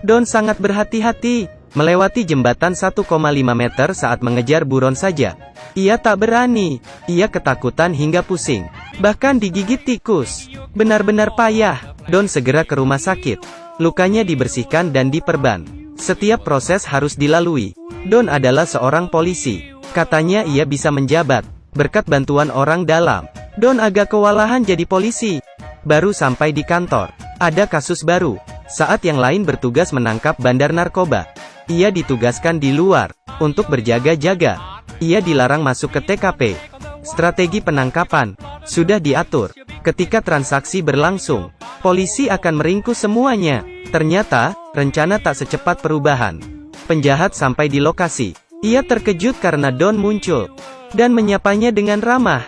Don sangat berhati-hati, melewati jembatan 1,5 meter saat mengejar buron saja. Ia tak berani, ia ketakutan hingga pusing. Bahkan digigit tikus. Benar-benar payah. Don segera ke rumah sakit. Lukanya dibersihkan dan diperban. Setiap proses harus dilalui. Don adalah seorang polisi. Katanya ia bisa menjabat, berkat bantuan orang dalam. Don agak kewalahan jadi polisi. Baru sampai di kantor. Ada kasus baru. Saat yang lain bertugas menangkap bandar narkoba. Ia ditugaskan di luar, untuk berjaga-jaga. Ia dilarang masuk ke TKP. Strategi penangkapan sudah diatur. Ketika transaksi berlangsung, polisi akan meringkus semuanya. Ternyata, rencana tak secepat perubahan. Penjahat sampai di lokasi. Ia terkejut karena Don muncul, dan menyapanya dengan ramah.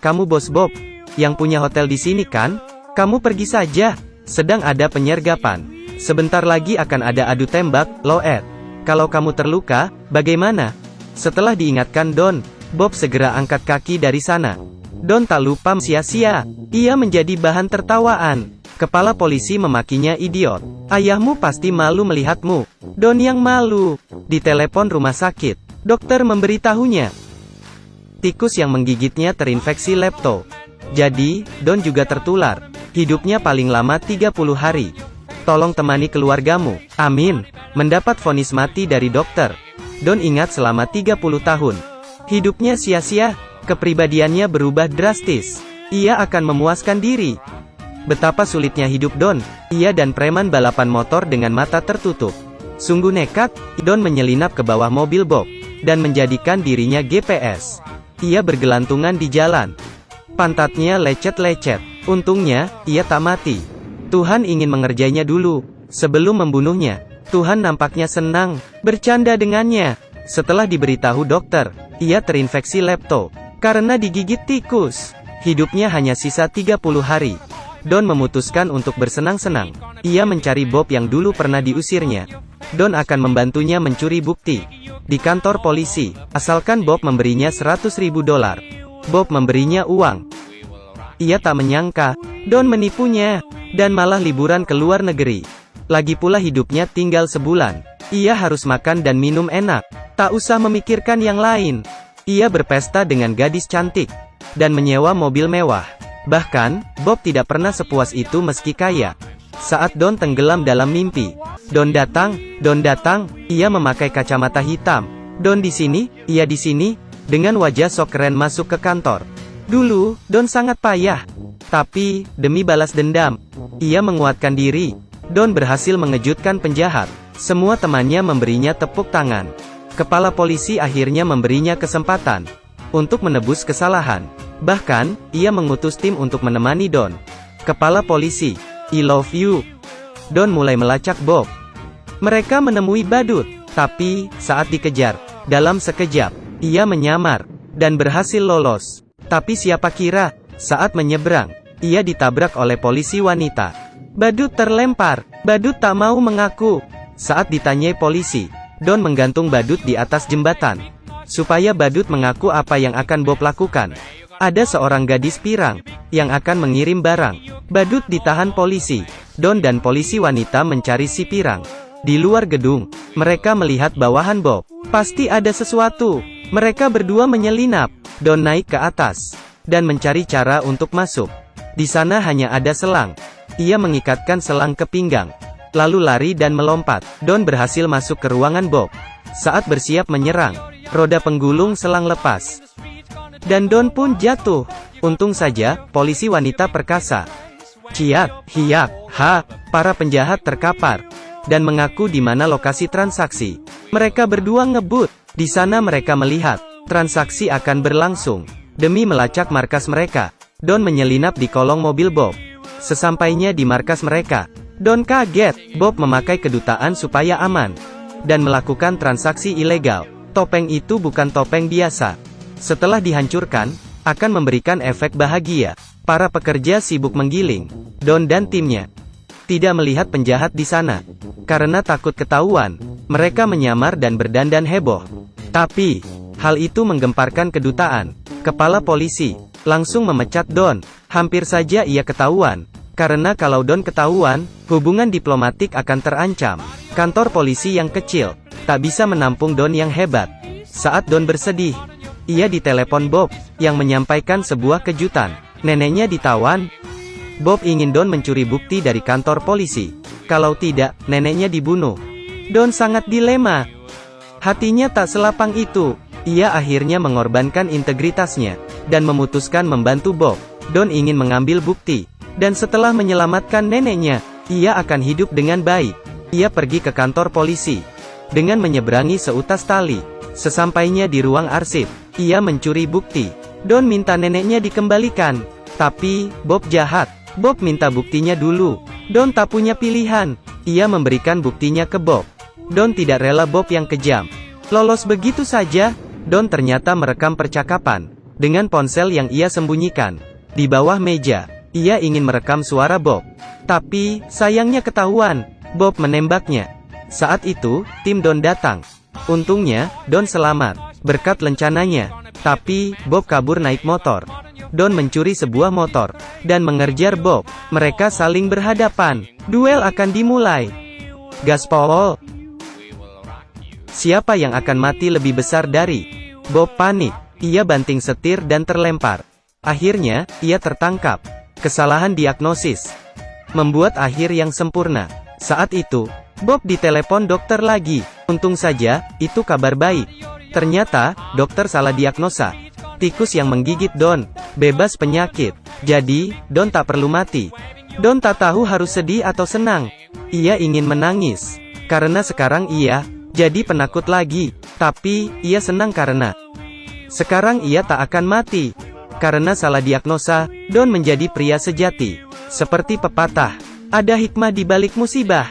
Kamu bos Bob, yang punya hotel di sini kan? Kamu pergi saja, sedang ada penyergapan. Sebentar lagi akan ada adu tembak, Loed. Kalau kamu terluka, bagaimana? Setelah diingatkan Don, Bob segera angkat kaki dari sana. Don tak lupa sia-sia. Ia menjadi bahan tertawaan. Kepala polisi memakinya idiot. Ayahmu pasti malu melihatmu. Don yang malu. Di telepon rumah sakit, dokter memberitahunya. Tikus yang menggigitnya terinfeksi lepto. Jadi, Don juga tertular. Hidupnya paling lama 30 hari. Tolong temani keluargamu. Amin. Mendapat vonis mati dari dokter. Don ingat selama 30 tahun. Hidupnya sia-sia. Kepribadiannya berubah drastis. Ia akan memuaskan diri. Betapa sulitnya hidup Don. Ia dan preman balapan motor dengan mata tertutup. Sungguh nekat, Don menyelinap ke bawah mobil Bob, dan menjadikan dirinya GPS. Ia bergelantungan di jalan. Pantatnya lecet-lecet. Untungnya, ia tak mati. Tuhan ingin mengerjainya dulu, sebelum membunuhnya. Tuhan nampaknya senang, bercanda dengannya. Setelah diberitahu dokter, ia terinfeksi lepto, karena digigit tikus. Hidupnya hanya sisa 30 hari. Don memutuskan untuk bersenang-senang. Ia mencari Bob yang dulu pernah diusirnya. Don akan membantunya mencuri bukti di kantor polisi, asalkan Bob memberinya $100.000. Bob memberinya uang. Ia tak menyangka, Don menipunya, dan malah liburan ke luar negeri. Lagi pula hidupnya tinggal sebulan. Ia harus makan dan minum enak, tak usah memikirkan yang lain. Ia berpesta dengan gadis cantik, dan menyewa mobil mewah. Bahkan, Bob tidak pernah sepuas itu meski kaya. Saat Don tenggelam dalam mimpi, Don datang, ia memakai kacamata hitam. Don di sini, ia di sini, dengan wajah sok keren masuk ke kantor. Dulu, Don sangat payah. Tapi, demi balas dendam, ia menguatkan diri. Don berhasil mengejutkan penjahat. Semua temannya memberinya tepuk tangan. Kepala polisi akhirnya memberinya kesempatan untuk menebus kesalahan. Bahkan, ia mengutus tim untuk menemani Don. Kepala polisi, I love you. Don mulai melacak Bob. Mereka menemui badut, tapi, saat dikejar, dalam sekejap, ia menyamar, dan berhasil lolos. Tapi siapa kira, saat menyeberang, ia ditabrak oleh polisi wanita. Badut terlempar. Badut tak mau mengaku. Saat ditanyai polisi, Don menggantung badut di atas jembatan, supaya badut mengaku apa yang akan Bob lakukan. Ada seorang gadis pirang, yang akan mengirim barang. Badut ditahan polisi. Don dan polisi wanita mencari si pirang. Di luar gedung, mereka melihat bawahan Bob. Pasti ada sesuatu. Mereka berdua menyelinap. Don naik ke atas, dan mencari cara untuk masuk. Di sana hanya ada selang. Ia mengikatkan selang ke pinggang, lalu lari dan melompat. Don berhasil masuk ke ruangan Bob. Saat bersiap menyerang, roda penggulung selang lepas, dan Don pun jatuh. Untung saja, polisi wanita perkasa. Ciak, hiyak, ha, para penjahat terkapar, dan mengaku di mana lokasi transaksi. Mereka berdua ngebut. Di sana mereka melihat, transaksi akan berlangsung. Demi melacak markas mereka, Don menyelinap di kolong mobil Bob. Sesampainya di markas mereka, Don kaget. Bob memakai kedutaan supaya aman, dan melakukan transaksi ilegal. Topeng itu bukan topeng biasa. Setelah dihancurkan, akan memberikan efek bahagia. Para pekerja sibuk menggiling. Don dan timnya tidak melihat penjahat di sana. Karena takut ketahuan, mereka menyamar dan berdandan heboh. Tapi, hal itu menggemparkan kedutaan. Kepala polisi langsung memecat Don. Hampir saja ia ketahuan. Karena kalau Don ketahuan, hubungan diplomatik akan terancam. Kantor polisi yang kecil, tak bisa menampung Don yang hebat. Saat Don bersedih, ia ditelepon Bob, yang menyampaikan sebuah kejutan. Neneknya ditawan. Bob ingin Don mencuri bukti dari kantor polisi. Kalau tidak, neneknya dibunuh. Don sangat dilema. Hatinya tak selapang itu. Ia akhirnya mengorbankan integritasnya, dan memutuskan membantu Bob. Don ingin mengambil bukti. Dan setelah menyelamatkan neneknya, ia akan hidup dengan baik. Ia pergi ke kantor polisi. Dengan menyeberangi seutas tali. Sesampainya di ruang arsip, ia mencuri bukti. Don minta neneknya dikembalikan. Tapi, Bob jahat. Bob minta buktinya dulu. Don tak punya pilihan. Ia memberikan buktinya ke Bob. Don tidak rela Bob yang kejam lolos begitu saja. Don ternyata merekam percakapan dengan ponsel yang ia sembunyikan di bawah meja. Ia ingin merekam suara Bob. Tapi, sayangnya ketahuan. Bob menembaknya. Saat itu, tim Don datang. Untungnya, Don selamat berkat lencananya. Tapi, Bob kabur naik motor. Don mencuri sebuah motor dan mengejar Bob. Mereka saling berhadapan. Duel akan dimulai. Gaspol. Siapa yang akan mati lebih besar dari? Bob panik. Ia banting setir dan terlempar. Akhirnya, ia tertangkap. Kesalahan diagnosis membuat akhir yang sempurna. Saat itu, Bob ditelepon dokter lagi. Untung saja, itu kabar baik. Ternyata, dokter salah diagnosa. Tikus yang menggigit Don bebas penyakit. Jadi, Don tak perlu mati. Don tak tahu harus sedih atau senang. Ia ingin menangis karena sekarang ia jadi penakut lagi. Tapi, ia senang karena sekarang ia tak akan mati. Karena salah diagnosa, Don menjadi pria sejati. Seperti pepatah, ada hikmah di balik musibah.